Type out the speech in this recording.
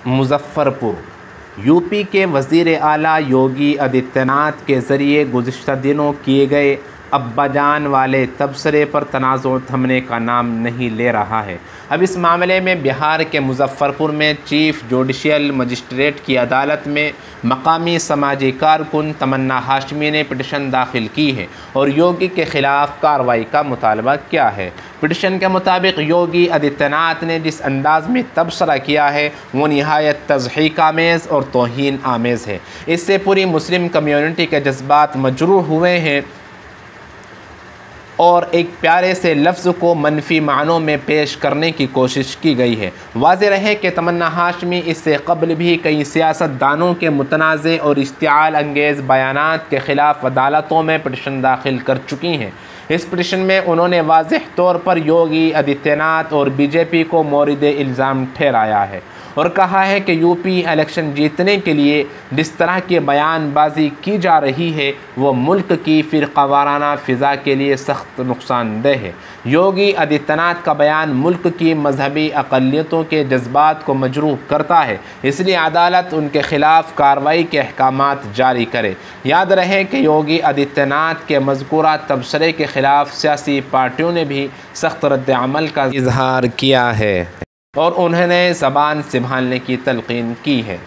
Muzaffarpur UP के वज़ीर आला योगी आदित्यनाथ के ज़रिए गुज़िश्ता दिनों किए गए अब्बाजान वाले तबसरे पर तनाज़ुर थमने का नाम नहीं ले रहा है। अब इस मामले में बिहार के मुज़फ़्फ़रपुर में चीफ़ जुडिशल मजिस्ट्रेट की अदालत में मकामी समाजी कारकुन तमन्ना हाशमी ने पिटीशन दाखिल की है और योगी के ख़िलाफ़ कार्रवाई का मुतालबा किया है। पिटीशन के मुताबिक योगी आदित्यनाथ ने जिस अंदाज़ में तबसरा किया है वो नहायत तज़हीक आमेज़ और तौहीन आमेज़ है। इससे पूरी मुस्लिम कम्यूनिटी के जज्बात मजरूह हुए हैं और एक प्यारे से लफ्ज़ को मनफी मानों में पेश करने की कोशिश की गई है। वाज़ेह रहे कि तमन्ना हाशमी इससे कबल भी कई सियासतदानों के मुतनाज़े और इश्तिआल अंगेज़ बयानात के ख़िलाफ़ अदालतों में पिटीशन दाखिल कर चुकी हैं। इस पिटीशन में उन्होंने वाज़ेह तौर पर योगी आदित्यनाथ और बीजेपी को मोरिद इल्ज़ाम ठहराया है और कहा है कि यूपी इलेक्शन जीतने के लिए जिस तरह की बयानबाजी की जा रही है वो मुल्क की फ़िरक़ावाराना फ़िज़ा के लिए सख्त नुकसानदेह है। योगी आदित्यनाथ का बयान मुल्क की मजहबी अक़लियतों के जज्बात को मजरूह करता है, इसलिए अदालत उनके ख़िलाफ़ कार्रवाई के अहकामात जारी करे। याद रहे कि योगी आदित्यनाथ के मज़कूरा तबसरे के ख़िलाफ़ सियासी पार्टियों ने भी सख्त रद्द-ए-अमल का इजहार किया है और उन्होंने ज़बान संभालने की तलक़ीन की है।